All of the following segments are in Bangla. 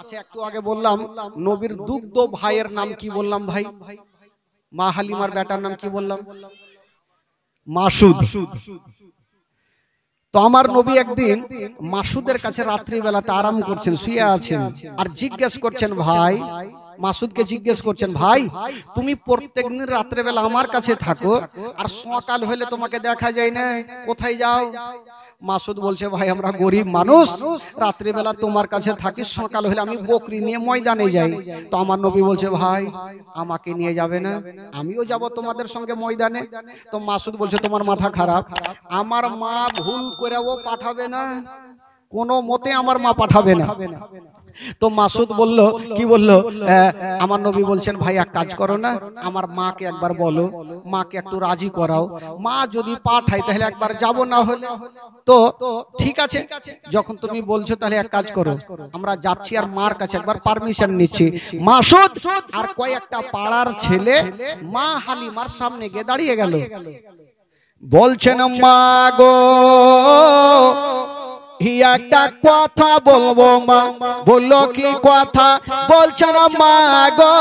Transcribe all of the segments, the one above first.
আচ্ছা একটু আগে বললাম নবীর দুগ্ধ ভাইয়ের নাম কি বললাম ভাই? মা হালিমার বেটার নাম কি বললাম? মাসুদ। তো আমার নবী একদিন মাসুদের কাছে রাত্রি বেলাতে আরাম করছেন, শুয়ে আছেন, আর জিজ্ঞেস করছেন ভাই, মাসুদকে জিজ্ঞেস করছেন ভাই তুমি প্রত্যেকদিন রাত্রে বেলা আমার কাছে থাকো আর সকাল হলে তোমাকে দেখা যায় না, কোথায় যাও? মাসুদ বলছে ভাই আমরা গরিব মানুষ, রাত্রি বেলা তোমার কাছে থাকি, সকাল হলে আমি বকরি নিয়ে ময়দানে যাই। তো আমার নবী বলছে ভাই আমাকে নিয়ে যাবে না, আমিও যাব তোমাদের সঙ্গে ময়দানে। তো মাসুদ বলছে তোমার মাথা খারাপ, আমার মা ভুল করেও পাঠাবে না, কোনো মতে আমার মা পাঠাবে না। তো মাসুদ বলল কি বলল, আমার নবী বলছেন ভাই এক কাজ করো না, আমার মাকে একবার বলো, মাকে একটু রাজি করাও, মা যদি পাঠায় তাহলে একবার যাব, না হলে তো ঠিক আছে, যখন তুমি বলছো তাহলে এক কাজ করো আমরা যাচ্ছি আর মার কাছে একবার পারমিশন নিচ্ছি। মাসুদ আর কয়েকটা পাড়ার ছেলে মা হালিমার সামনে গিয়ে দাঁড়িয়ে গেল, বলছেন মা গো একটা কথা বলবো মা। বললো কি কথা? বলছেন মা গো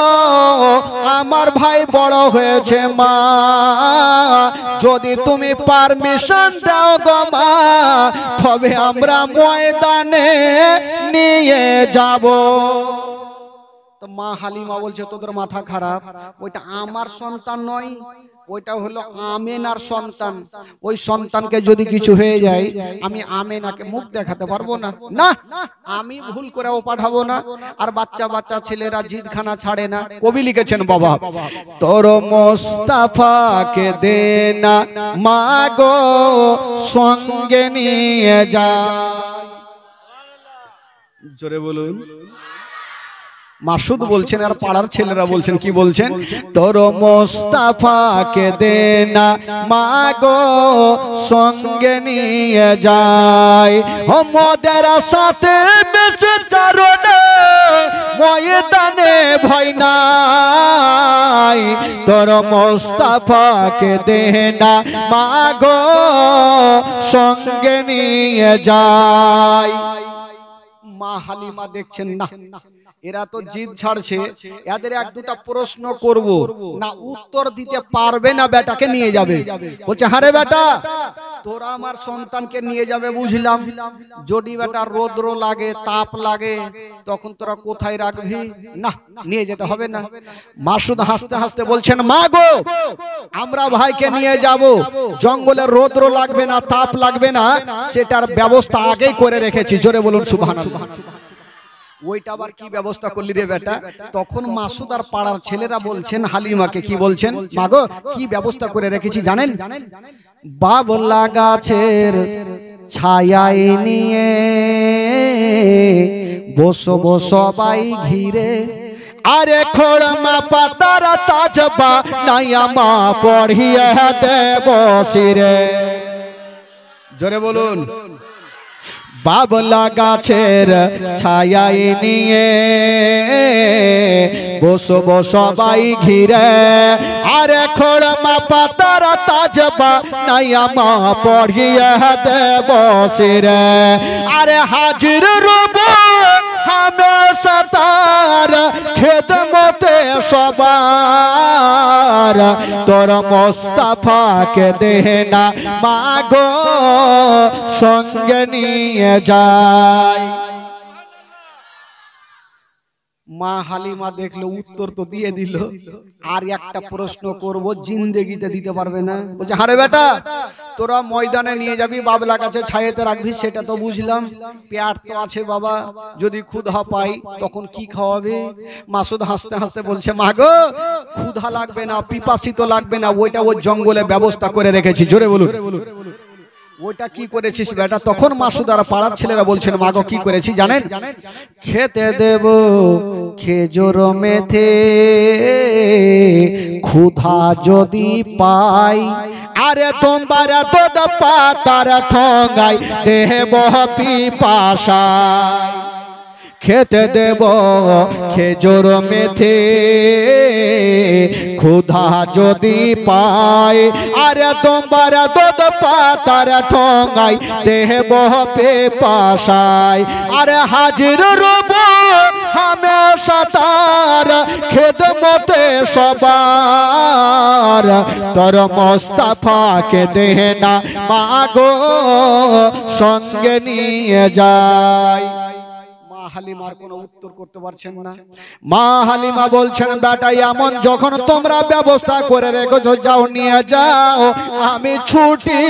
আমার ভাই বড় হয়েছে মা, যদি তুমি পারমিশন দাও গো মা তবে আমরা ময়দানে নিয়ে যাব। তো মা হালিমা বলছে তোদের মাথা খারাপ, ওইটা আমার সন্তান নয়, ওইটা হলো আমেনার সন্তান, ওই সন্তানকে যদি কিছু হয়ে যায় আমি আমেনাকে মুখ দেখাতে পারবো না, না আমি ভুল করেও পাঠাবো না। আর বাচ্চা বাচ্চা ছেলেরা জিদখানা ছাড়ে না। কবি লিখেছেন বাবা তোর মোস্তাফাকে দে না মা গো সঙ্গে নিয়ে যা। জোরে বলুন। মাসুদ বলছেন আর পাড়ার ছেলেরা বলছেন, কি বলছেন? তোর মোস্তাফাকে দে না মা গো সঙ্গে নিয়ে যাই, মোদের সাথে বেঁচে চারণে ময়দানে ভয় নাই, তোর মোস্তাফাকে দে না মা গো সঙ্গে নিয়ে যাই। মা হালিমা দেখছেন না এরা তো জিদ ছাড়ছে, এদের এক দুটা প্রশ্ন করব না, উত্তর দিতে পারবে না, বেটাকে নিয়ে যাবে। বলছে হারে বেটা তোরা আমার সন্তানকে নিয়ে যাবে বুঝলাম, যদি বেটা রোদ্র লাগে তাপ লাগে তখন তোরা কোথায় রাখবি? না নিয়ে যেতে হবে না। মাসুদ হাসতে হাসতে বলছেন মা গো আমরা ভাইকে নিয়ে যাব, জঙ্গলে রোদ্র লাগবে না তাপ লাগবে না সেটার ব্যবস্থা আগেই করে রেখেছি। জোরে বলুন সুবহানাল্লাহ। ওইটা আবার কি ব্যবস্থা করলি রে বেটা? তখন মাসুদ আর পাড়ার ছেলেরা বলছেন হালিমাকে, কি বলছেন? মাগো কি ব্যবস্থা করে রেখেছি জানেন? বাবলা গাছের ছায়ায় নিয়ে বসবো সবাই ঘিরে, আরে খোড়মা পাতার তাজবা নাইয়া মা পড়িয়ে দেব শিরে। জোরে বলুন। বাবলা গাছের ছায়ায় নিয়ে বসবো সবাই ঘিরে, আরে খোড়মা পাতার তাজবা নাইয়া মা পড়িয়ে দেব শিরে, আরে হাজির রব হামেশা তার খেদমতে সবার, তোর মোস্তাফাকে দে না মা গো সঙ্গে নিয়ে যাই। মা হালিমা দেখলো উত্তর তো দিয়ে দিল, আর একটা প্রশ্ন করব জিন্দেগিতে দিতে পারবে না। বলছে হারে বেটা তোরা ময়দানে নিয়ে যাবি, বাবলা কাছে ছায়াতে রাখবি সেটা তো বুঝলাম, পেট তো আছে বাবা, যদি ক্ষুধা পাই তখন কি খাওয়াবে? মাসুদ হাসতে হাসতে বলছে মা গো ক্ষুধা লাগবে না, পিপাসিত লাগবে না, ওইটা ওই জঙ্গলে ব্যবস্থা করে রেখেছি। জোরে বলুন। ওইটা কি করেছিস বেটা? তখন মাসুদ আর পাড়ার ছেলেরা বলছেন মা গো কি করেছি জানেন? খেতে দেব খেজুর মেথে ক্ষুধা যদি পাই, আরে তোমার দুধ পাতার ঠোঙায় দেব পিপাসায়, খেতে দেব খেজুর মেথে ক্ষুধা যদি পাই, আরে তোমার দুধ পাতার ঠোঙায় দেব পিপাসায়, আরে হাজির রব হামেশা তার খেদমতে সবার তোর মোস্তফাকে দেনা মাগো সঙ্গে নিয়ে যায়। মা হালিমার কোনো উত্তর করতে পারছেন না। মা হালিমা বলছেন বেটা এমন যখন তোমরা ব্যবস্থা করে রেখেছো যাও নিয়ে যাও, আমি ছুটি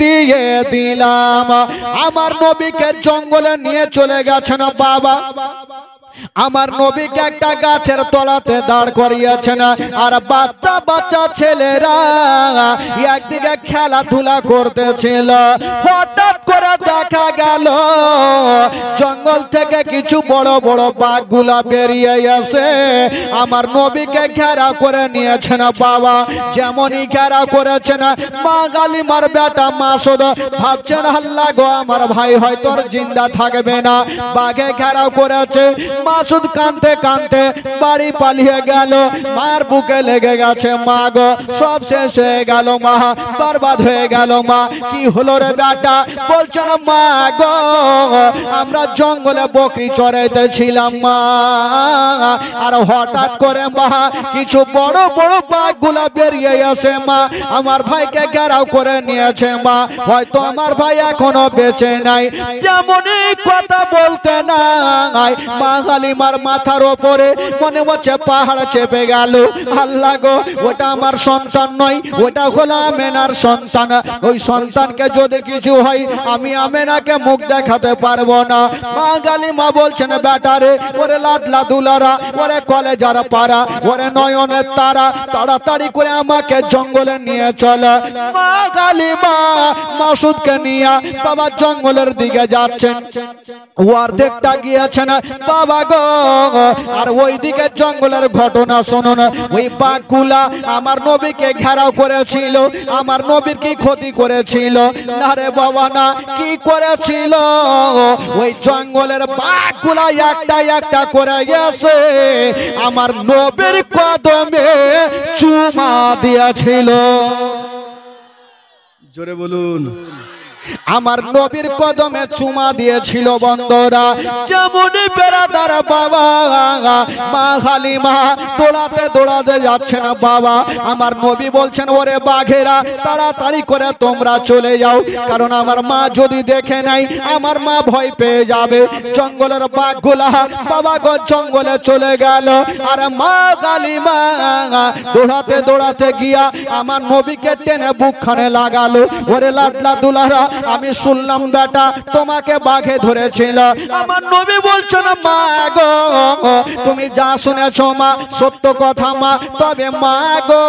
দিয়ে দিলাম। আমার নবীকে জঙ্গলে নিয়ে চলে গেছেন বাবা। আমার নবীকে একটা গাছের তলাতে দাঁড় করিয়েছেন আর বাচ্চা বাচ্চা ছেলেরা একদিকে খেলাধুলা করতেছিল। হঠাৎ করে দেখা গেল জঙ্গল থেকে কিছু বড় বড় বাঘগুলা বেরিয়ে এসে আমার নবীকে ঘেরা করে নিয়েছেন বাবা। যেমনই ঘেরা করেছেন মা হালিমার বেটা মাসুদ ভাবছেন আল্লাহ গো আমার ভাই হয়তো আর জিন্দা থাকবে না। বাঘে ঘেরা করেছে, মাসুদ কাঁদতে কাঁদতে বাড়ি পালিয়ে গেল। মার বুকে লেগে গেছে, মা গো সব শেষ হয়ে গেল, মা বরবাদ হয়ে গেল। মা কি হলো রে বেটা? বলছেন মা গো আমরা জঙ্গলে বকরি চড়াইতেছিলাম মা, আর হঠাৎ করে মা কিছু বড় বড় বাঘগুলা বেরিয়ে আসে মা, আমার ভাইকে ঘেরাও করে নিয়েছে মা, হয়তো আমার ভাই এখনো বেঁচে নাই। যেমনই কথা বলতে নাই মা হালিমার মাথার ওপরে মনে হচ্ছে পাহাড় চেপে গেল। আল্লাহ গো ওটা আমার সন্তান নয়, ওটা হলো আমেনার সন্তান। ওই সন্তানকে যদি কিছু হয় আমি আমেনাকে মুখ দেখাতে পারবো না। মা হালিমা বলছেন বেটারে ওরে লাডলা দুলারা ওরে কলেজার পাড়া ওরে নয়নের তারা তাড়াতাড়ি করে আমাকে জঙ্গলে নিয়ে চল। মা হালিমা মাসুদকে নিয়ে বাবা জঙ্গলের দিকে যাচ্ছেন। অর্ধেকটা গিয়েছেন বাবা গো, আর ওইদিকে জঙ্গলের ঘটনা শুনুন। ওই বাঘগুলা আমার নবীকে ঘেরাও করেছিল, আমার নবীর কি ক্ষতি করেছিল? না রে বাবা না, কি করেছিল? ওই জঙ্গলের বাঘগুলা একটা একটা করে গেছে আমার নবীর কদমে চুমা দিয়েছিল। জোরে বলুন। আমার নবীর কদমে চুমা দিয়েছিল বন্ধুরা। যেমনই বেরাদার বাবা মা হালিমা দৌড়াতে দৌড়াতে যাচ্ছে না বাবা। আমার নবী বলছেন ওরে বাঘেরা তাড়াতাড়ি করে তোমরা চলে যাও, কারণ আমার মা যদি দেখে নাই আমার মা ভয় পেয়ে যাবে। জঙ্গলের বাঘগুলা বাবা গো জঙ্গলে চলে গেল, আর মা হালিমা দৌড়াতে দৌড়াতে গিয়া আমার নবীকে টেনে বুকখানে লাগালো। ওরে লাডলা দুলারা আমি শুনলাম বেটা তোমাকে বাঘে ধরেছিল। আমার নবী বলছেন মা গো তুমি যা শুনেছো মা সত্য কথা মা, তবে মা গো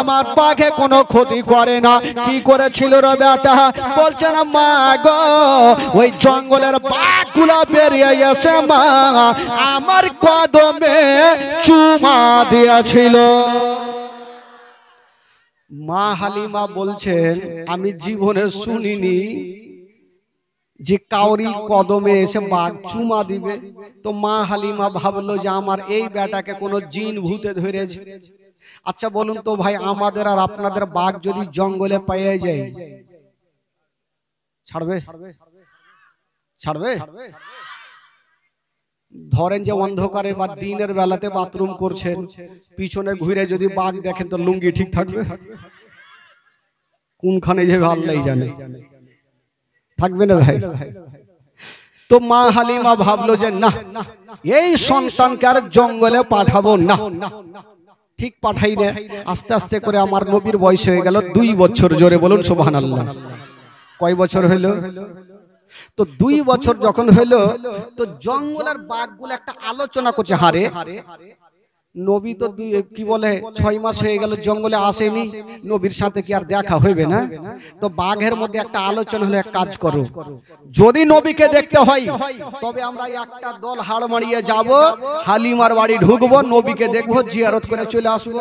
আমার বাঘে কোনো ক্ষতি করে না। কি করেছিল রে বেটা? বলছেন মা গো ওই জঙ্গলের বাঘগুলা বেরিয়ে এসে মা আমার কদমে চুমা দিয়েছিল। মা হালিমা বলছেন আমি জীবনে শুনিনি যে কাউরি কদমে এসে বাঘ চুমা দিবে। তো মা হালিমা ভাবলো যে আমার এই বেটাকে কোনো জিন ভূতে ধরেছে। আচ্ছা বলুন তো ভাই আমাদের আর আপনাদের বাঘ যদি জঙ্গলে পেয়ে যায় ছাড়বে? ছাড়বে? ধরেন যে অন্ধকারে বা দিনের বেলাতে বাথরুম করছেন, পিছনে ঘুরে যদি বাঘ দেখেন তো লুঙ্গি ঠিক থাকবে? কোনখানে যে আল্লাহই জানে, থাকবে না ভাই। তো মা হালিমা ভাবলো যে না এই সন্তানকে আর জঙ্গলে পাঠাবো না। ঠিক পাঠাই না। আস্তে আস্তে করে আমার নবীর বয়স হয়ে গেল 2 বছর। জোরে বলুন সুবহানাল্লাহ। কয় বছর হইলো? তো 2 বছর যখন হইলো তো জঙ্গলের বাঘগুলো একটা আলোচনা করছে, হারে নবী তো কি বলে 6 মাস হয়ে গেল জঙ্গলে আসেনি, নবীর সাথে কি আর দেখা হইবে না? তো বাঘের মধ্যে একটা আলোচনা হলো এক কাজ করো, যদি নবীকে দেখতে হয় তবে আমরা একটা দল হাড় মারিয়ে যাব, হালিমার বাড়ি ঢুকবো, নবীকে দেখবো, জিয়ারত করে চলে আসবো।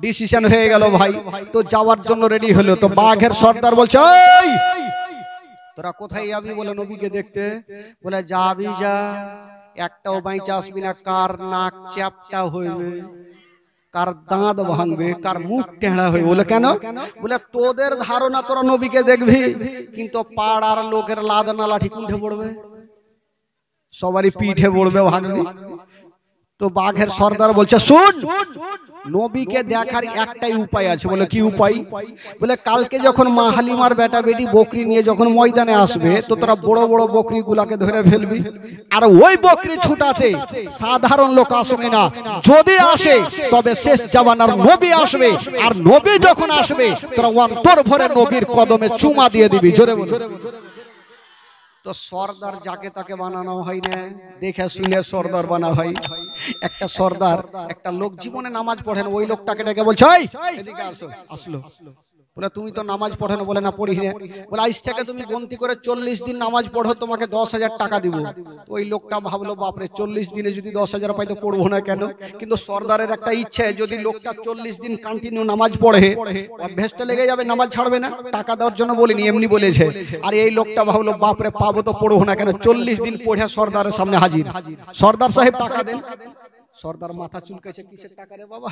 ডিসিশন হয়ে গেল ভাই। তো যাওয়ার জন্য রেডি হলো। তো বাঘের সর্দার বলছে ওই তোরা কোথায় যাবি বলে নবীকে দেখতে? বলে যাবি যা, একটাও বাইচা আসবি না, কার নাক চ্যাপটা হইবে, কার দাঁত ভাঙবে, কার মুখ টেঁড়া হইবে। বলে কেন? বলে তোদের ধারণা তোরা নবীকে দেখবি, কিন্তু পাড়ার লোকের লাদনা লাঠি কুণ্ঠে পড়বে। সবারই পিঠে পড়বে ভাগবে। তো বাঘের সর্দার বলছে শুন, নবীকে দেখার একটাই উপায় আছে। বলে কি উপায়? বলে কালকে যখন মা হালিমার বেটা বেটি বকরি নিয়ে যখন ময়দানে আসবে, তো তোরা বড় বড় বকরি গুলাকে ধরে ফেলবি, আর ওই বকরি ছুটাতে সাধারণ লোক আসবে না। যদি আসে তবে শেষ জামানার নবী আসবে, আর নবী যখন আসবে তোরা অন্তর ভরে নবীর কদমে চুমা দিয়ে দিবি। জোরে বল। তো সর্দার যাকে তাকে বানানো হয় না, দেখে শুনে সর্দার বানা হয়। একটা সর্দার, একটা লোক জীবনে নামাজ পড়েন, ওই লোকটাকে ডেকে বলছে এদিকে আসো। আসলো, বলে তুমি তো নামাজ পড়ো না। বলে না পড়ি না। বলে আজ থেকে তুমি গন্তি করে 40 দিন নামাজ পড়ো, তোমাকে 10,000 টাকা দিব। ওই লোকটা ভাবলো বাপরে 40 দিনে যদি 10,000 পাই তো পড়বো না কেন? কিন্তু সর্দারের একটা ইচ্ছে, যদি লোকটা 40 দিন কন্টিনিউ নামাজ পড়ে অভ্যেসটা লেগে যাবে, নামাজ ছাড়বে না। টাকা দেওয়ার জন্য বলিনি, এমনি বলেছে। আর এই লোকটা ভাবলো বাপরে পাবো তো পড়বো না কেন, 40 দিন পড়ে সর্দারের সামনে হাজির। সর্দার সাহেব টাকা দেন। সর্দার মাথা চুলকেছে, কিসের টাকা রে বাবা,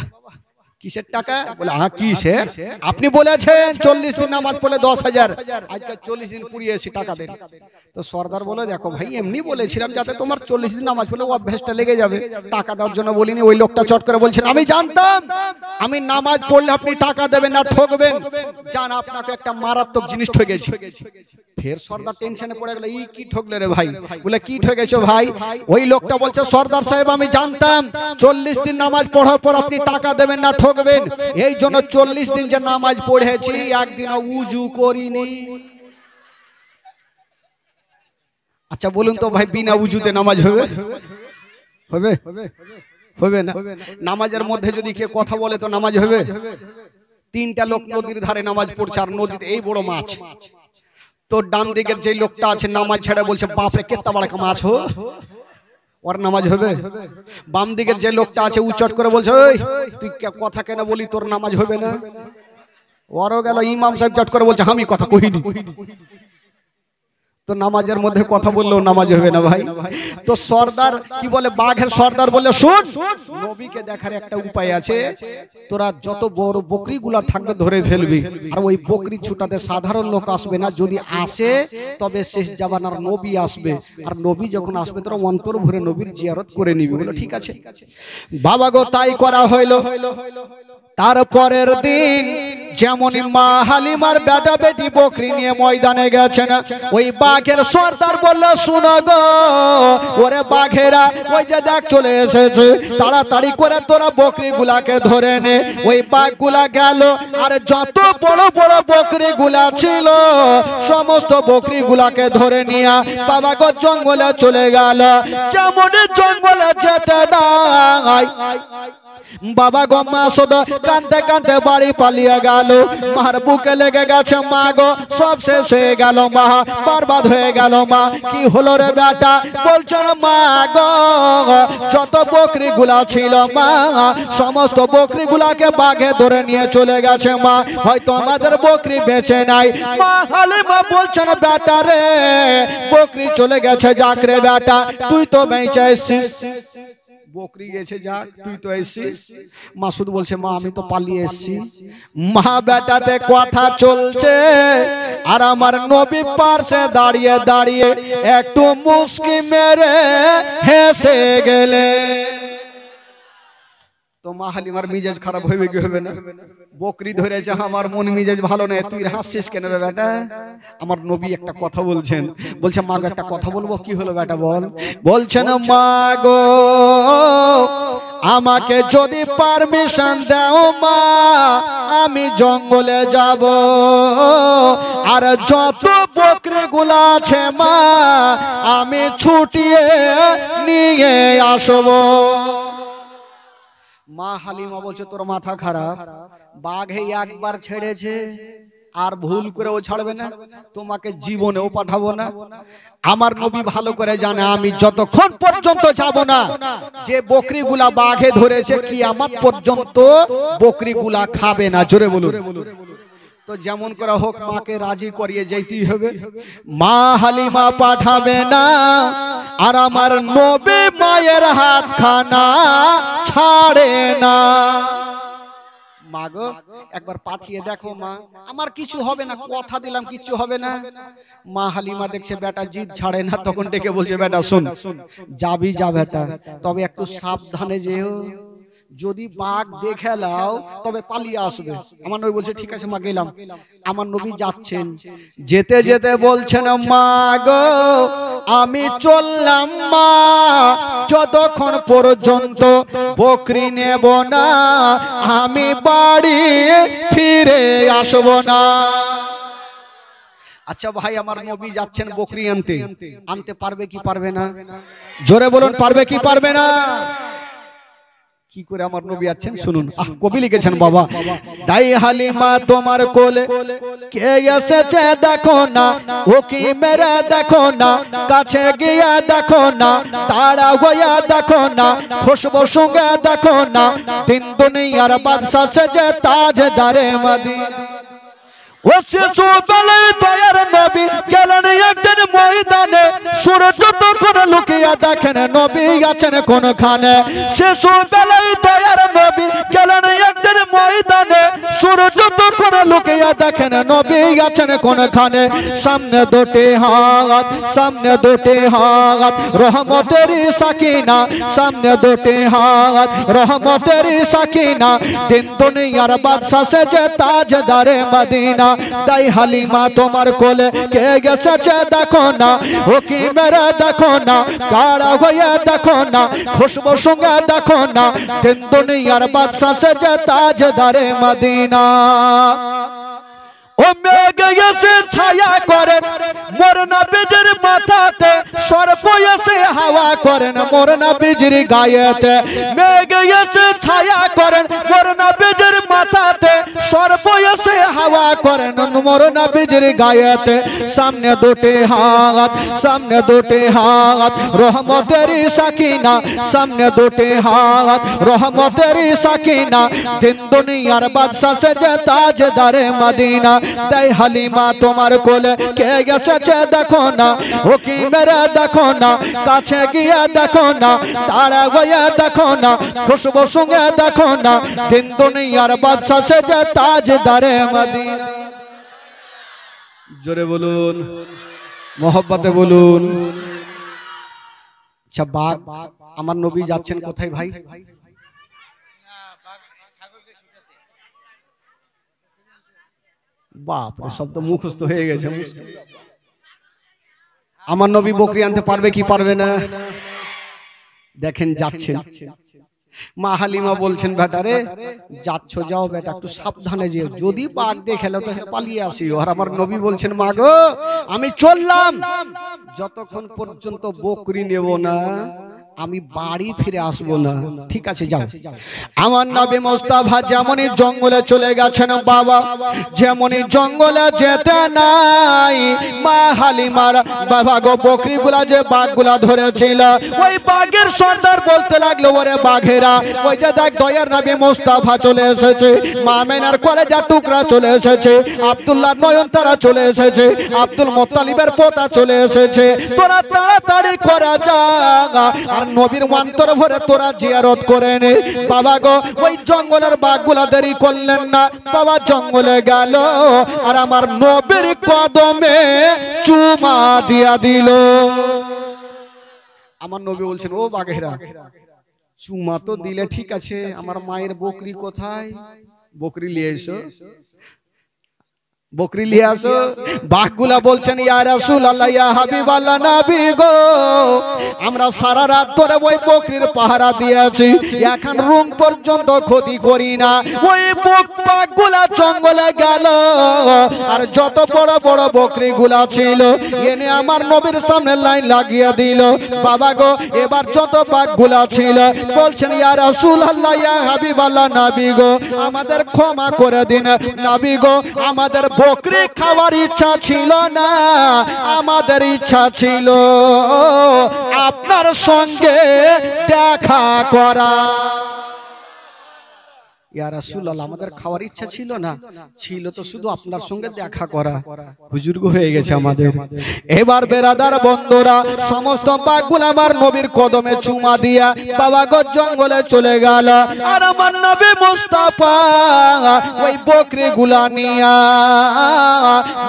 কিসের টাকা? বলে হ্যাঁ কিসের, আপনি বলেছেন 40 দিন নামাজ পড়লে 10,000, আজকে 40 দিন পুড়িয়েছি, টাকা দেন। তো সর্দার বলে দেখো ভাই, এমনি বলেছিলাম যাতে তোমার 40 দিন নামাজ পড়লে অভ্যাসটা লেগে যাবে, টাকা দেওয়ার জন্য বলিনি। ওই লোকটা চট করে বলছেন আমি জানতাম আমি নামাজ পড়লে আপনি টাকা দেবেন না, ঠকবেন। জান আপনাকে একটা মারাত্মক জিনিস ঠকেছি। ফের সর্দার টেনশনে পড়ে গেল, এই কি ঠকলে রে ভাই? বলে কি ঠকেছো ভাই? ওই লোকটা বলছে সর্দার সাহেব আমি জানতাম 40 দিন নামাজ পড়ার পর আপনি টাকা দেবেন না, ঠকবেন। এই জন্য 40 দিন যে নামাজ পড়েছি একদিনও উজু করিনি। আচ্ছা বলুন তো ভাই, বিনা উজুতে নামাজ হবে? হবে? হবে না। নামাজের মধ্যে যদি কেউ কথা বলে তো নামাজ হবে? 3টা লোক নদীর ধারে নামাজ পড়ছে, আর নদীতে এই বড় মাছ। তো ডান দিকের যে লোকটা আছে নামাজ ছেড়ে বলছে বাপরে কেত্তা বড় মাছ হো, ওর নামাজ হবে? বাম দিকের যে লোকটা আছে উচ্চট করে বলছে ওই তুই কথা কেন বলি, তোর নামাজ হবে না। ওরও গেল। ইমাম সাহেব চট করে বলছে আমি কথা কইনি। তো নামাজের মধ্যে কথা বললেও নামাজ হবে না ভাই। তো সর্দার কি বলে, বাঘের সর্দার বলে শুন, নবীকে দেখার একটা উপায় আছে। তোরা যত বড় বকরি গুলা থাকবে ধরে ফেলবি, আর ওই বকরি ছুটাতে সাধারণ লোক আসবে না। যদি আসে তবে শেষ জামানার নবী আসবে, আর নবী যখন আসবে তোরা অন্তর ভরে নবীর জিয়ারত করে নিবি। বলো ঠিক আছে বাবা গো। তাই করা হইল। তারপরের দিন যেমন মা হালিমার বেটা বেটি বকরি নিয়ে ময়দানে গেছেন, ওই বাঘের সর্দার বলল শুনো গো, ওরে বাঘেরা ওই যে দেখ চলে এসেছে, তাড়াতাড়ি করে তোরা বকরি গুলাকে ধরে নে। ওই বাঘ গুলা গেল, আর যত বড় বড় বকরি গুলা ছিল সমস্ত বকরি গুলাকে ধরে নিয়ে বাবা গো জঙ্গলে চলে গেল। যেমন জঙ্গলে যেতে নাই বাবা গো মা শুধু কাঁদতে কাঁদতে বাড়ি পালিয়ে গেল। মার বুকে লেগে গেছে, মা গো সব শেষ হয়ে গেল, মা বরবাদ হয়ে গেল। মা কি হলো রে বেটা? বলছো না মা গো যত বকরি গুলা ছিল মা সমস্ত বকরি গুলাকে বাঘে ধরে নিয়ে চলে গেছে। মা হয়তো আমাদের বকরি বেঁচে নাই। মা হালিমা বলছে না বেটা রে বকরি চলে গেছে, যাক রে বেটা তুই তো বেঁচে এসেছিস। বকরি গেছে যাক, তুই তো এসেছিস। মাসুদ বলছে মা আমি তো পালিয়ে এসেছি। মা বেটাতে কথা চলছে, আর আমার নবী পাশে দাঁড়িয়ে দাঁড়িয়ে একটু মুস্কি মেরে হেসে গেলে। তো মা হালিমার মিজাজ খারাপ হইবে কি হবে না? বকরি ধরেছে, আমার মন মিজাজ ভালো নেই, তুই হাসছিস কেন রে বেটা? আমার নবী একটা কথা বলছেন। বলছে মা গো একটা কথা বলবো। কি হলো বেটা বল? বলছেন মা গো আমাকে যদি পারমিশন দাও মা আমি জঙ্গলে যাব, আর যত বকরি গুলা আছে মা আমি ছুটিয়ে নিয়ে আসবো। মা হালিমা বলছে তোর মাথা খারাপ, বাঘে একবার ছেড়েছে আর ভুল করে ও ছাড়বে না, তোমাকে জীবনেও পাঠাবো না। আমার নবী ভালো করে জানে আমি যতক্ষণ পর্যন্ত যাব না, যে বকরিগুলা বাঘে ধরেছে কিয়ামত পর্যন্ত বকরিগুলা খাবে না। জোরে বলুন। তো যেমন করে হোক মাকে রাজি করিয়ে যেতেই হবে। মা হালিমা পাঠাবে না, আর আমার নবী মায়ের হাত খানা ছাড়ে না। মা গো একবার পাঠিয়ে দেখো মা, আমার কিছু হবে না, কথা দিলাম কিছু হবে না। মা হালিমা দেখছে বেটা জিদ ছাড়ে না, তখন ডেকে বলছে বেটা শোন, যাবি যা বেটা, তবে একটু সাবধানে যেও, যদি বাঘ দেখে লাও তবে পালিয়ে আসবে। আমার নবী বলছে ঠিক আছে মা গেলাম। আমার নবী যাচ্ছেন, যেতে যেতে বলছেন মা গো আমি চললাম মা, যতক্ষণ পর্যন্ত বকরি নেব না আমি বাড়ি ফিরে আসব না। আচ্ছা ভাই, আমার নবী যাচ্ছেন বকরি আনতে, আনতে পারবে কি পারবে না? জোরে বলুন, পারবে কি পারবে না? কি করে আমার নবী আছেন শুনুন। কবি লিখেছেন বাবা, তাই হালিমা তোমার কোলে কে এসেছে দেখো না, ও কি মেরে দেখো না, কাছে গিয়ে দেখো না, তারা হইয়া দেখো না, খুশবু সঙ্গে দেখো না, দিন দুনিয়ার বাদশা সেজে তাজদারে মদিনা। ও শিশু বেলায় দয়ার নবী গেলেন একদিন ময়দানে, সূর্য তখন লুকিয়ে দেখেন নবী আছেন কোনখানে। শিশু বেলায় দয়ার নবী গেলেন একদিন ময়দানে, সূর্য তখন লুকিয়ে দেখেন নবী আছেন কোনখানে। সামনে দুটি হাত, সামনে দুটি হাত রহমতেরই সাকিনা, সামনে দুটি হাত রহমতেরই সাকিনা, দিন দুনিয়ার বাদশা সেজে তাজদারে মদিনা। তাই হালিমা তোমার কোলে কে গেছে দেখো না, ও কি মেরে দেখো না, কারা হয়ে দেখো না, খুশবু সঙ্গে দেখো না, দিন দুনিয়ার বাদশা সেজে তাজদারে মদিনা। ও মেঘ এসে ছায়া করেন মোর নবীর মাথাতে, সর্প এসে হাওয়া করেন মোর নবীর গায়েতে। মেঘ এসে ছায়া করেন মোর নবীর মাথাতে, সর্প এসে হাওয়া করেন মোর নবীর গায়েতে। সামনে দুটি হাত, সামনে দুটি হাত রহমতেরই সাকিনা, সামনে দুটি হাত রহমতেরই সাকিনা, দিন দুনিয়ার বাদশা সেজে তাজদারে মদিনা। তাই হালিমা তোমার কোলে কে গেছে দেখো না, ও কি মেরে দেখো না, কাছে গিয়ে দেখো না, তারা হয়ে দেখো না, খুশবু সঙ্গে দেখো না, দিন দুনিয়ার বাদশা সেজে তাজদারে মদিনা। জোরে বলুন, মোহব্বতে বলুন। আচ্ছা বাঘ, আমার নবী যাচ্ছেন কোথায় ভাই? বাপ রে, সব তো মুখস্থ হয়ে গেছে। আমার নবী বকরি আনতে পারবে কি পারবে না? দেখেন যাচ্ছেন, মা হালিমা বলছেন বেটা রে যাচ্ছ যাও বেটা, একটু সাবধানে যেও, যদি বাঘ দেখে তো পালিয়ে আসিও। আর আমার নবী বলছেন মা গো আমি চললাম, যতক্ষণ পর্যন্ত বকরি নেব না আমি বাড়ি ফিরে আসবো না। ঠিক আছে যাও। আমার নবী মুস্তাফা যেমনই জঙ্গলে চলে গেছেন বাবা, যেমনই জঙ্গলে যেতে নাই, মা হালিমার বাবা গো বকরিগুলা যে বাঘগুলা ধরেছিল, ওই বাঘের সর্দার বলতে লাগলো ওরে বাঘেরা, ওই যে দেখ দয়ার নবী মুস্তাফা চলে এসেছে, মা মেনার কলেজা টুকরা চলে এসেছে, আব্দুল্লাহ নয়নতারা চলে এসেছে, আব্দুল মুত্তালিবের পোতা চলে এসেছে, তোরা তাড়াতাড়ি করে যা আর নবীর অন্তর ভরে তোরা জিয়ারত করে নে। বাবা গো ওই জঙ্গলের বাঘগুলা দেরি করলেন না, বাবা জঙ্গলে গেল আর আমার নবীর কদমে চুমা দিয়া দিল। আমার নবী বলছেন ও বাঘেরা চুমা তো দিলে ঠিক আছে, আমার মায়ের বকরি কোথায়? বকরি নিয়ে এসো, বকরি নিয়ে আসো। বাঘগুলা বলছেন ইয়া রাসূলুল্লাহ ইয়া হাবিবাল্লাহ নবী গো, আমরা সারা রাত ধরে ওই বকরির পাহারা দিয়েছি, এখন রুম পর্যন্ত ক্ষতি করি না। ওই বাঘগুলা জঙ্গলে গেল আর যত বড় বড় বকরিগুলা ছিল এনে আমার নবীর সামনে লাইন লাগিয়ে দিল। বাবা গো এবার যত বাঘগুলা ছিল বলছেন ইয়া রাসূলুল্লাহ ইয়া হাবিবাল্লাহ নবী গো, আমাদের ক্ষমা করে দিন নবী গো, আমাদের বকরি খাওয়ার ইচ্ছা ছিল না, আমাদের ইচ্ছা ছিল আপনার সঙ্গে দেখা করা। ইয়া রাসূলুল্লাহ, আমাদের খাওয়ার ইচ্ছা ছিল না, ছিল তো শুধু আপনার সঙ্গে দেখা করা। হুজুর গো হয়ে গেছে আমাদের। এবার বেরাদার বন্ধুরা, সমস্ত পাকগুলো আমার নবীর কদমে চুমা দিয়া বাবা গো জঙ্গলে চলে গেল। আর আমার নবী মুস্তাফা ওই বকরিগুলা নিয়া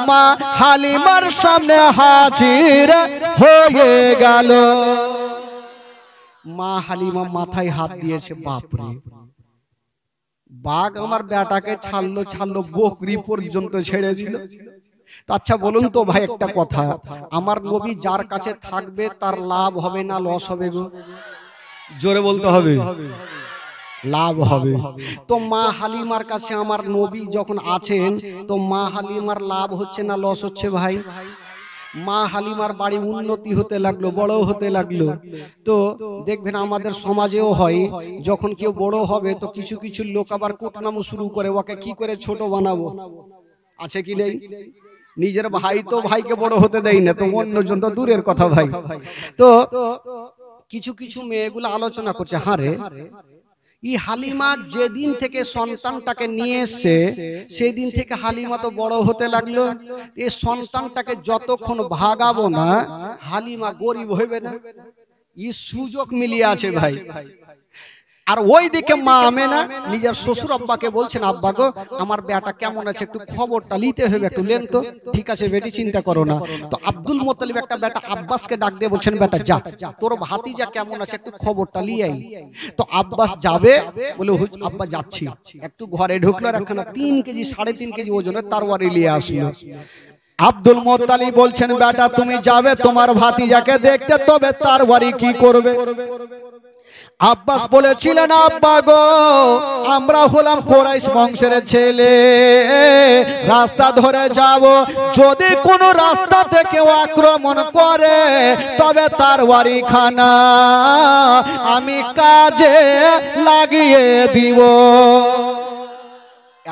মা হালিমার সামনে হাজির হয়ে গেল। মা হালিমা মাথায় হাত দিয়েছে, বাপরে বাঘ আমার বেটাকে ছাড়লো, বকরি পর্যন্ত ছেড়ে দিল। আচ্ছা বলুন তো ভাই একটা কথা, আমার নবী যার কাছে থাকবে তার লাভ হবে না লস হবে গো? জোরে বলতে হবে, লাভ হবে। তো মা হালিমার কাছে আমার নবী যখন আছেন, তো মা হালিমার লাভ হচ্ছে না লস হচ্ছে ভাই? মা হালিমার বাড়ি উন্নতি হতে লাগলো, বড় হতে লাগলো। তো দেখবেন আমাদের সমাজেও হয়, যখন কেউ বড় হবে তো কিছু কিছু লোক আবার কুটনামো শুরু করে, ওকে কি করে ছোট বানাবো, আছে কি নেই? নিজের ভাই তো ভাইকে বড় হতে দেয় না, তো অন্যজন তো দূরের কথা ভাই। তো কিছু কিছু মেয়েগুলো আলোচনা করছে, হারে ই হালিমা যেদিন থেকে সন্তানটাকে নিয়ে এসছে সেদিন থেকে হালিমা তো বড় হতে লাগলো, এই সন্তানটাকে যতক্ষণ ভাগাবো না হালিমা গরিব হইবে না। এই সুযোগ মিলিয়ে আছে ভাই। আর ওইদিকে মা আমেনা নিজের শ্বশুর আব্বাকে বলছেন, আব্বা গো আমার বেটা কেমন আছে, একটু খবরটা নিতে হবে, একটু লেন তো। ঠিক আছে বেটি, চিন্তা করো না। তো আব্দুল মুত্তালিব একটা বেটা আব্বাসকে ডাক দিয়ে বলছেন, বেটা যা, তোর ভাতিজা কেমন আছে একটু খবরটা নিয়ে আই। তো আব্বাস যাবে, বলে আব্বা যাচ্ছি। একটু ঘরে ঢুকলো, আর একখানা 3 কেজি 3.5 কেজি ওজনের তরবারি নিয়ে আসলো। আব্দুল মুত্তালিব বলছেন, বেটা তুমি যাবে তোমার ভাতিজাকে দেখতে, তবে তরবারি কি করবে? আব্বাস বলেছিলেন, আব্বা গো আমরা হলাম কুরাইশ বংশের ছেলে, রাস্তা ধরে যাব, যদি কোনো রাস্তা থেকে আক্রমণ করে তবে তরবারি খানা আমি কাজে লাগিয়ে দিব।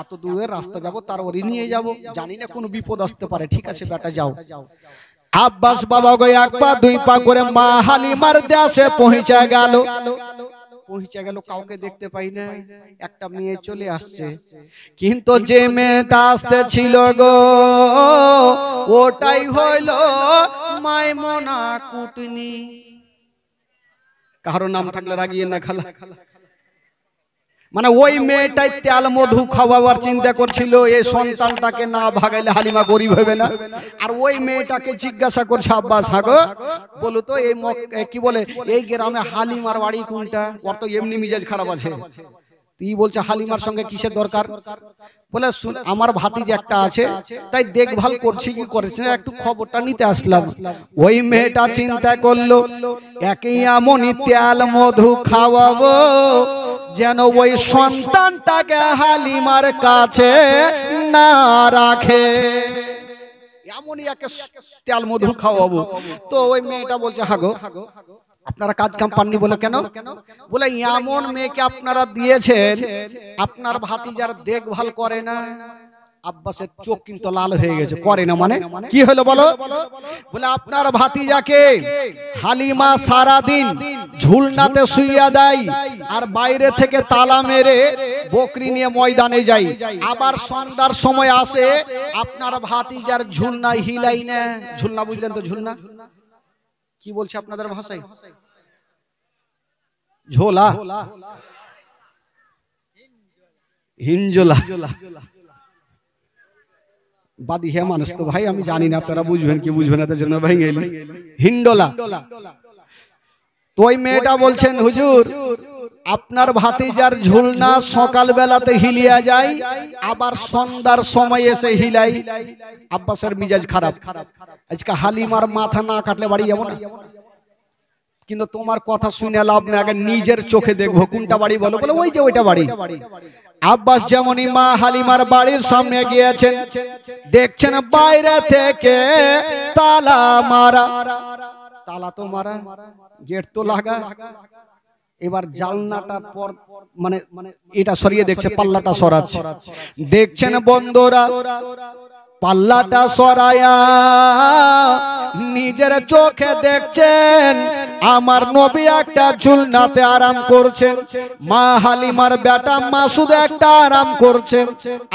এত দূরের রাস্তা যাব, তরবারি নিয়ে যাব, জানি না কোনো বিপদ আসতে পারে। ঠিক আছে বেটা যাও। আব্বাস বাবা গো 1 পা 2 পা করে মা হালিমার দেশে পৌঁছে গেল। কাউকে দেখতে পাই না, একটা মেয়ে চলে আসছে, কিন্তু যে মেয়েটা আসতে ছিল গো ওটাই হইল মাইমুনা কুটনি। কারো নাম থাকলে রাগিয়ে না খালা। মানে ওই মেয়েটাই তেল মধু খাওয়াবার চিন্তা করছিল, এই সন্তানটাকে না ভাগাইলে হালিমা গরিব হবে না। আর ওই মেয়েটাকে জিজ্ঞাসা করছে, আব্বাস হাগো বলো তো এই কি বলে এই গ্রামে হালিমার বাড়ি কোনটা? ওর তো এমনি মিজাজ খারাপ আছে। তুই বলছে হালিমার সঙ্গে কিসের দরকার? বলে আমার ভাতিজা একটা আছে, তাই দেখভাল করছি কি করেছে, একটু খবরটা নিতে আসলাম। ওই মেয়েটা চিন্তা করলো, একই এমনই তেল মধু খাওয়াবো যেন ওই সন্তানটাকে হালিমার কাছে না রাখে, এমনই একে তেল মধু খাওয়াবো। তো ওই মেয়েটা বলছে, হাগো আপনারা কাজ কাম পাননি? বলে কেন? বলে এমন মেয়েকে আপনারা দিয়েছেন আপনার ভাতিজার দেখভাল করে না। আব্বাসের চোখ কিন্তু লাল হয়ে গেছে। করে না মানে কি হলো বলো? বলে আপনার ভাতিজাকে হালিমা সারা দিন ঝুলনাতে শুইয়া দেয়, আর বাইরে থেকে তালা মেরে বকরি নিয়ে ময়দানে যায়, আবার সন্ধ্যার সময় আসে আপনার ভাতিজার ঝুলনা হিলাই না। ঝুলনা বুঝলেন তো? ঝুলনা কি বলছে আপনাদের ভাষায়? ঝোলা, হিঞ্জোলা বাদি হে মানুষ তো ভাই আমি জানি না, আপনারা বুঝবেন কি বুঝবেন না, তার জন্য ভাই হিন্ডোলা। তো ওই মেয়েটা বলছেন, হুজুর আপনার ভাতিজার ঝুলনা সকাল বেলাতে হিলিয়া যায়, আবার সন্ধ্যার সময় এসে হিলাই। আব্বাসের মিজাজ খারাপ, আজকে হালিমার মাথা না কাটলে বাড়ি যাবো না। কিন্তু তোমার কথা শুনে লাভ নেই, আগে নিজের চোখে দেখবো কোনটা বাড়ি বলো। বলে ওই যে ওইটা বাড়ি। আব্বাস যেমনই মা হালিমার বাড়ির সামনে গিয়েছেন, দেখছেন বাইরে থেকে তালা মারা। তালা তো মারা, গেট তো লাগা। এবার জালনাটার পর মানে এটা সরিয়ে দেখছে, পাল্লাটা সরাচ্ছে। দেখছেন বন্ধুরা পাল্লাটা সরায়া নিজের চোখে দেখছেন আমার নবী একটা ঝুলনাতে আরাম করছেন, মা হালিমার বেটা মাসুদ একটা আরাম করছেন,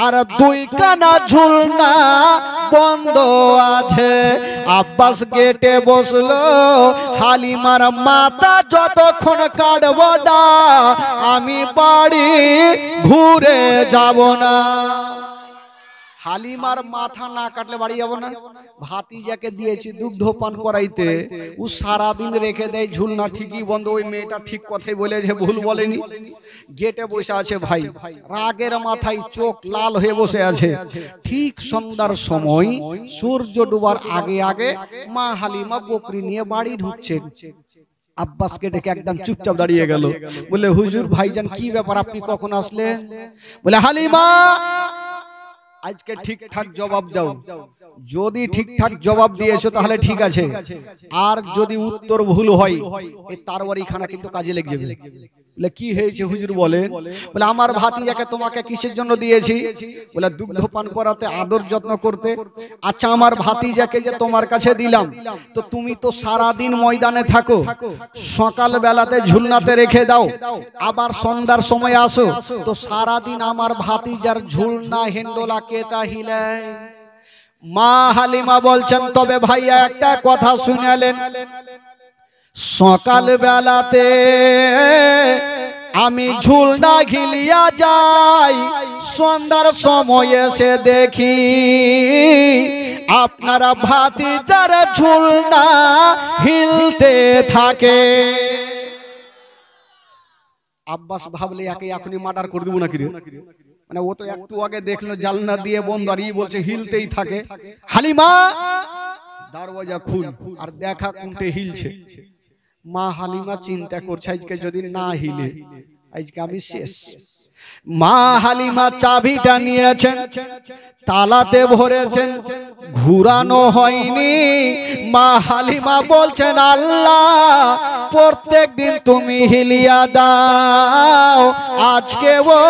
আর দুই কানা ঝুলনা বন্ধ আছে। আব্বাস গেটে বসলো, হালিমার মাথা যতক্ষণ কাটবো না আমি বাড়ি ঘুরে যাব না। হালিমার মাথা না কাটলে বাড়ি যাব না। ভাতিজাকে দিয়েছি দুগ্ধ পান করাইতে, ও সারাদিন রেখে দেয় ঝুলনা ঠিকই বন্ধ। ওই মেয়েটা ঠিক কথাই বলেছে, ভুল বলেনি। গেটে বসে আছে ভাই, রাগের মাথায় চোখ লাল হয়ে বসে আছে। ঠিক সন্ধ্যার সময় সূর্য ডুবার আগে আগে মা হালিমা বকরি নিয়ে বাড়ি ঢুকছে। আব্বাসকে ডেকে একদম চুপচাপ দাঁড়িয়ে গেল, বলে হুজুর ভাইজান কি ব্যাপার, আপনি কখন আসলেন? বলে হালিমা আজকে ঠিকঠাক জবাব দাও, যদি ঠিকঠাক জবাব দিয়েছো তাহলে ঠিক আছে, আর যদি উত্তর ভুল হয় এই তারওয়ারি খানা কিন্তু কাজে লেগে যাবে। বলে কি হয়েছে হুজুর বলেন? বলে আমার ভাতিজাকে তোমাকে কিসের জন্য দিয়েছি? বলে দুগ্ধ পান করাতে, আদর যত্ন করতে। আচ্ছা আমার ভাতিজাকে যে তোমার কাছে দিলাম, তো তুমি তো সারা দিন ময়দানে থাকো, সকাল বেলাতে ঝুলনাতে রেখে দাও, আবার সন্ধ্যার সময় আসো, তো সারা দিন আমার ভাতিজার ঝুলনা হেন্ডোলা কেটা হিলায়। মা হালিমা বলছেন তবে ভাইয়া একটা কথা শুনালেন, সকাল বেলাতে আমি ঝুলনা ঘিলিয়া যাই, সন্ধ্যার সময় এসে দেখি আপনারা ভাতিজার ঝুলনা হিলতে থাকে। আব্বাস ভাবলে একে এখনই মার্ডার করে দেবো নাকি রে, মানে ও তো একটু আগে দেখলো জানলা দিয়ে বন্ধ, আর ই বলছে হিলতেই থাকে। হালিমা দরওয়াজা খুল আর দেখা কোনতে হিলছে। মা হালিমা চিন্তা করছে আজকে যদি না হিলে আজকে আমি শেষ। মা হালিমা চাবিটা নিয়েছেন, তালাতে ভরেছেন, ঘুরানো হয়নি। মা হালিমা বলছেন আল্লাহ প্রত্যেক দিন তুমি হিলিয়া দাও, আজকে ও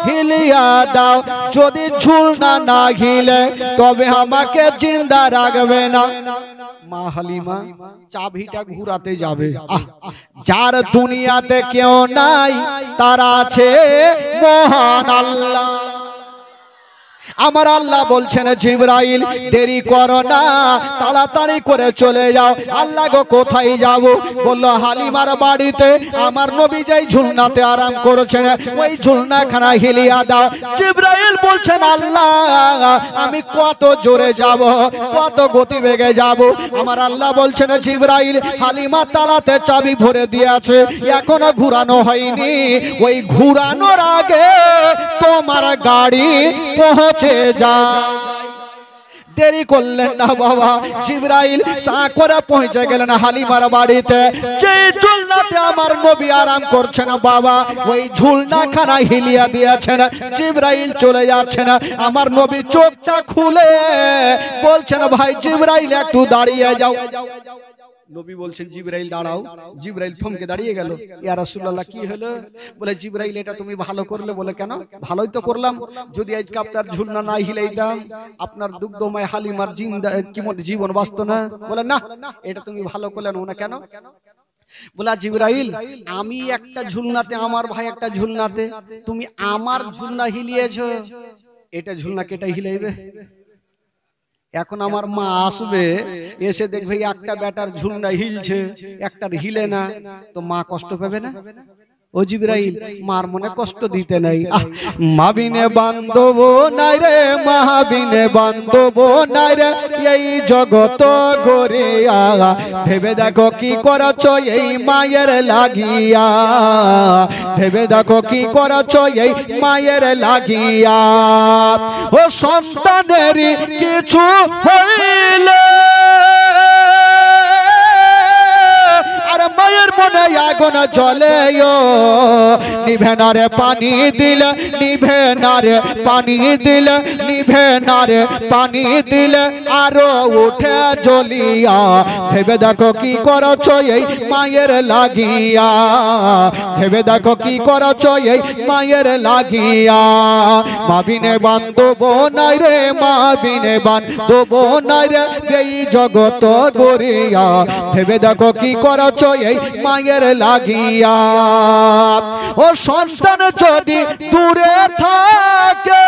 হিলিয়া দাও, যদি ঝুলনা না হিলে তবে আমাকে জিন্দা রাখবে না। মা হালিমা চাবিটা ঘুরাতে যাবে। যার দুনিয়াতে কেউ নাই তার আছে মহান আল্লাহ। আমার আল্লাহ বলছেন জিবরাইল দেরি করো না, তাড়াতাড়ি করে চলে যাও। আল্লাহ গো কোথায় যাব? বলল হালিমার বাড়িতে আমার নবী যেই ঝুলনাতে আরাম করেছেন ওই ঝুলনাখানা হিলিয়া দাও। জিবরাইল বলছেন আল্লাহ আমি কত জোরে যাব, কত গতি বেগে যাব? আমার আল্লাহ বলছেন জিবরাইল হালিমা তালাতে চাবি ভরে দিয়েছে, এখনো ঘুরানো হয়নি, ওই ঘুরানোর আগে তোমার গাড়ি পৌঁছে যায়। দেরি করলেন না বাবা, জিবরাইল সাকরা পৌঁছে গেলেন হালিমার বাড়িতে। যে ঝুলনাতে আমার নবী আরাম করছেন বাবা, ওই ঝুলনাখানা হিলিয়া দিয়েছেন। জিবরাইল চলে যাচ্ছেন, আমার নবী চোখটা খুলে বলছেন ভাই জিবরাইল একটু দাঁড়িয়ে যাও। নবী বলছেন জিবরাইল দাঁড়াও। জিবরাইল থমকে দাঁড়িয়ে গেল। ইয়া রাসূলুল্লাহ কি হলো? বলে জিবরাইল এটা তুমি ভালো করলে। বলে কেন? ভালোই তো করলাম, যদি আজকে আপনার ঝুলনা না হিলাইতাম আপনার দুগ্ধময় হালিমার জিন্দা কি জীবন বাঁচত না। বলে না এটা তুমি ভালো করলে না। কেন? বলা জিবরাইল আমি একটা ঝুলনাতে, আমার ভাই একটা ঝুলনাতে, তুমি আমার ঝুলনা হিলিয়েছো, এটা ঝুলনা কেটে হিলাইবে? এখন আমার মা আসবে, এসে দেখবে একটা বেটার ঝুলনা হিলছে একটার হিলে না, তো মা কষ্ট পাবে না? ও জিবরাইল মার মনে কষ্ট দিতে নাই। মাবিনে বান্ধব নাই রে, মাবিনে বান্ধব নাই রে, এই জগত গড়িয়া ভেবে দেখো কি করছ এই মায়ের লাগিয়া, ভেবে দেখো কি করছ এই মায়ের লাগিয়া। ও সন্তানেরই কিছু হইলে আর মায়ের মনে আগুন জ্বলে, নিভে না রে পানি দিলে, নিভে না রে পানি দিলে, নিভে না রে, পানি দিলে আরো উঠে জ্বলিয়া। ভেবে দেখো কি করছো এই মায়ের লাগিয়া, ভেবে দেখো কি করছো এই মায়ের লাগিয়া। মা বিনে বান্ধব নাই রে, মা বিনে বান্ধব নাই রে এই জগত গড়িয়া। ভেবে দেখো কি করছো এই মায়ের লাগিয়া। ও সন্তান যদি দূরে থাকে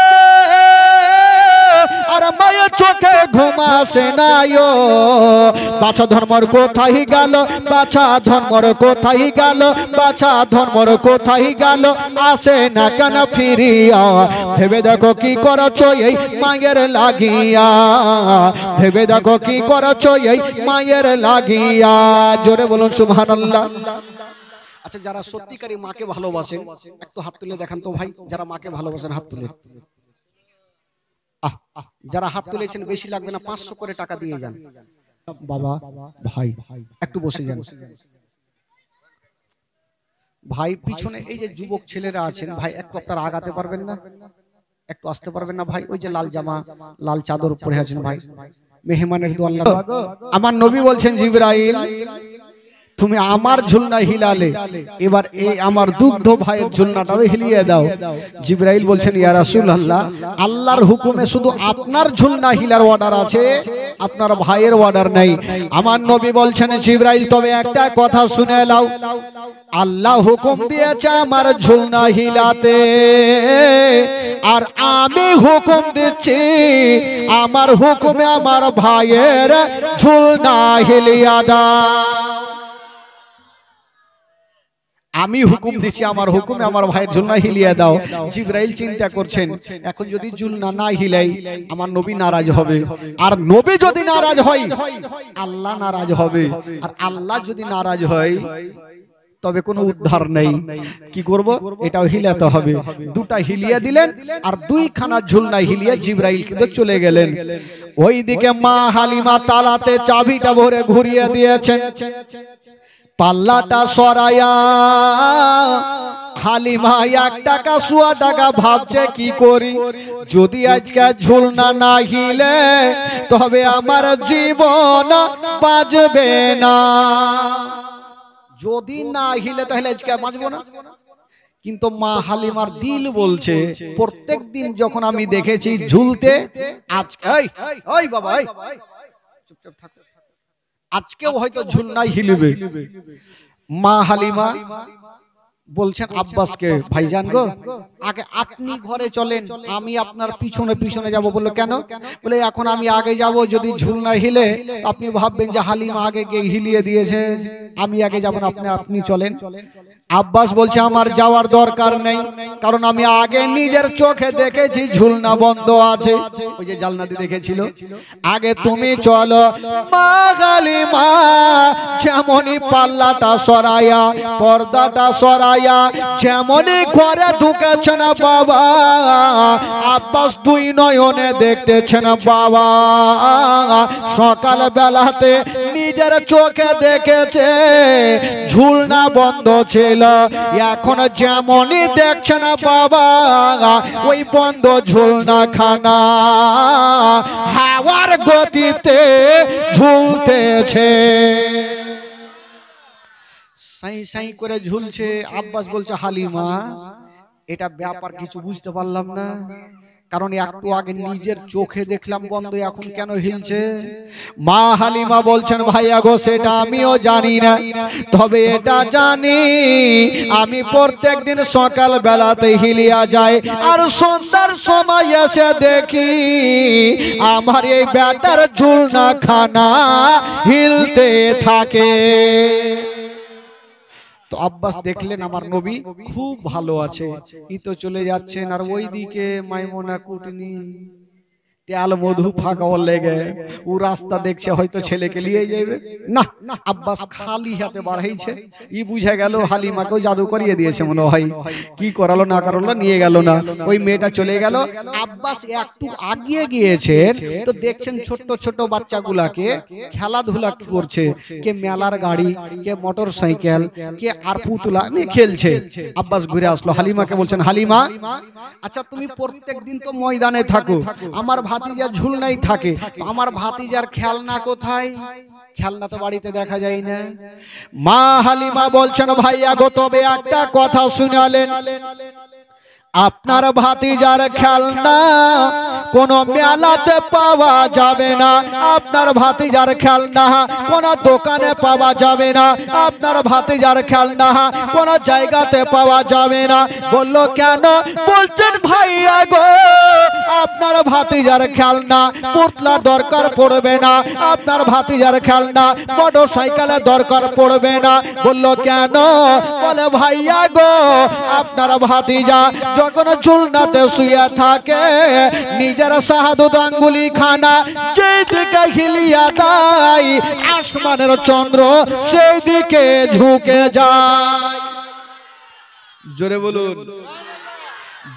আর মায়ের চোখে ঘুম আসে না, বাছা ধর্মর কোথায় গেল, বাছা ধর্মর কোথায় গেল, বাছা ধর্মর কোথায় গেল, আসে না কেন ফিরিয়া। ভেবে দেখো কি করছো এই মায়ের লাগিয়া, ভেবে দেখো কি করছো এই মায়ের লাগিয়া। জোরে বলুন সুবহানাল্লাহ। আচ্ছা, যারা সত্যিকারী মাকে ভালোবাসেন একটু হাত তুলে দেখান তো ভাই। যারা মাকে ভালোবাসেন হাত তুলে। যারা হাত তুলেছেন বেশি লাগবে না, 500 করে টাকা দিয়ে যান। বাবা ভাই একটু বসে যান। ভাই পিছনে এই যে যুবক ছেলেরা আছেন ভাই, একটু আপনারা আগাতে পারবেন না, একটু আসতে পারবেন না ভাই? ওই যে লাল জামা লাল চাদর পরে আছেন ভাই, মেহমানের দোয়া। আমার নবী বলছেন জিবরাইল তুমি আমার ঝুলনা হিলালে, এবার এই আমার দুগ্ধ ভাইয়ের ঝুলনাটাও হিলিয়ে দাও। জিবরাইল বলছেন ইয়া রাসূলুল্লাহ, আল্লাহর হুকুমে শুধু আপনার ঝুলনা হিলার অর্ডার আছে, আপনার ভাইয়ের অর্ডার নাই। আমার নবী বলছেন জিবরাইল তবে একটা কথা শুনে নাও, আল্লাহ হুকুম দিয়েছে আমার ঝুলনা হিলাতে, আর আমি হুকুম দিচ্ছি আমার হুকুমে আমার ভাইয়ের ঝুলনা হিলিয়া দাও। আমি হুকুম দিচ্ছি আমার হুকুমে আমার ভাইয়ের ঝুলনা হিলিয়ে দাও। জিবরাইল চিন্তা করছেন এখন যদি ঝুলনা না হিলাই আমার নবী নারাজ হবে, আর নবী যদি নারাজ হয় আল্লাহ নারাজ হবে, আর আল্লাহ যদি নারাজ হয় তবে কোনো উদ্ধার নেই। কি করব? এটাও হিলাতে হবে। দুটা হিলিয়ে দিলেন আর দুইখানা ঝুলনা হিলিয়ে জিবরাইল কিন্তু চলে গেলেন। ওইদিকে মা হালিমা তালাতে চাবিটা ভরে ঘুরিয়ে দিয়েছেন, পাল্লাটা সরাইয়া হালিমা 1 টাকা সোয়া টাকা ভাবছে কি করি, যদি আজকে ঝুলনা না হিলে তবে আমার জীবন বাঁচবে না, যদি না হিলে তাহলে আজকে বাঁচবো না। কিন্তু মা হালিমার দিল বলছে প্রত্যেক দিন যখন আমি দেখেছি ঝুলতে, আজকে ওই বাবা চুপচাপ থাকো, আজকেও হয়তো ঝুলনাই হিলবে। মা হালিমা বলছেন আব্বাসকে, ভাইজান গো আগে আপনি ঘরে চলেন, আমি আপনার পিছনে পিছনে যাব। বললো কেন? বলে এখন আমি আগে যাব, যদি ঝুলনা হিলে আপনি ভাববেন যে হালিমা আগে গিয়ে হিলিয়ে দিয়েছে, আমি আগে যাব না, আপনি চলেন। আব্বাস বলছে আমার যাওয়ার দরকার নেই, কারণ আমি আগে নিজের চোখে দেখেছি ঝুলনা বন্ধ আছে, ওই যে জালনা দিয়ে দেখেছিল। আগে তুমি চলো। মা হালিমা যেমনই পাল্লাটা সরাইয়া পর্দাটা সরাইয়া যেমনই ঘরে ঢুকেছে না বাবা, আব্বাস 2 নয়নে দেখতেছেন বাবা সকাল বেলাতে নিজের চোখে দেখেছে ঝুলনা বন্ধ ছিল, এখন যেমনই দেখছে না বাবা ওই বন্ধ ঝুলনা খানা হাওয়ার গতিতে ঝুলতেছে, সাই সাই করে ঝুলছে। আব্বাস বলছে হালিমা এটা ব্যাপার কিছু বুঝতে পারলাম না, কারণ একটু আগে নিজের চোখে দেখলাম বন্ধ, এখন কেন হিলছে? মা হালিমা বলছেন ভাইয়া গো সেটা আমিও জানি না, তবে এটা জানি আমি প্রত্যেক দিন সকাল বেলাতে হিলিয়া যায় আর সন্ধ্যার সময় এসে দেখি আমার এই ব্যাটার ঝুলনা খানা হিলতে থাকে। তো আব্বাস দেখলেন আমার নবী খুব ভালো আছে, ই তো চলে যাচ্ছেন, আর ওইদিকে মাইমুনা কুটনি তেল মধু ফাঁকাও লেগে ও রাস্তা দেখছে হয়তো ছেলেকে নিয়ে যাবে না, আব্বাস খালি হাতে বাড়াইছে। ই বুঝে গেল হালিমাকেও জাদু করিয়ে দিয়েছে মনে হয়, কি করালো না করালো নিয়ে গেল না। ওই মেয়েটা চলে গেল। আব্বাস একটু আগিয়ে গিয়েছে তো দেখছেন ছোট্ট ছোট্ট বাচ্চাগুলাকে খেলাধুলা করছে, কে মেলার গাড়ি, কে মোটর সাইকেল, কে আর পুতুলা নিয়ে খেলছে। আব্বাস ঘুরে আসলো, হালিমাকে বলছেন, হালিমা আচ্ছা তুমি প্রত্যেক দিন তো ময়দানে থাকো, আমার ভাতিজা ঝুলনাই থাকে, তো আমার ভাতিজার খেলনা কোথায়? খেলনা তো বাড়িতে দেখা যায় না। মা হালিমা বলছেন, ভাইয়া গো তবে একটা কথা শুনালেন, আপনার ভাতিজার খেলনা কোন মেলাতে পাওয়া যাবে না, আপনার ভাতিজার খেলনা কোন দোকানে পাওয়া যাবে না, আপনার ভাতিজার খেলনা কোন জায়গাতে পাওয়া যাবে না। বলল কেন? বলছেন ভাইয়া গো আপনার ভাতিজার খেলনা পুতলা দরকার পড়বে না, আপনার ভাতিজার খেলনা মোটর সাইকেলের দরকার পড়বে না। বলল কেন? বলে ভাইয়া গো আপনার ভাতিজা যখন ঝুলনাতে শুয়ে থাকে নিজের শাহাদত আঙ্গুলি খানা যেই দিকে হিলিয়া দেয় আসমানের চন্দ্র সেই দিকে ঝুঁকে যায়। জোরে বলুন।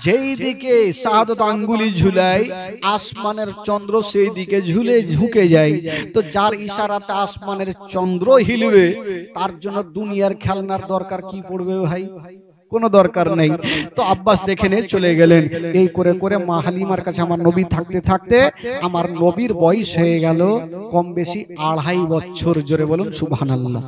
যেই দিকে শাহাদত আঙ্গুলি ঝুলাই আসমানের চন্দ্র সেই দিকে ঝুঁকে যায়। তো যার ইশারাতে আসমানের চন্দ্র হিলবে তার জন্য দুনিয়ার খেলনার দরকার কি পড়বে ভাই? কোনো দরকার নেই। তো আব্বাস দেখে নিয়ে চলে গেলেন। এই করে করে মা হালিমার কাছে আমার নবী থাকতে থাকতে আমার নবীর বয়স হয়ে গেল কম বেশি 2.5 বছর। জোরে বলুন সুবহানাল্লাহ।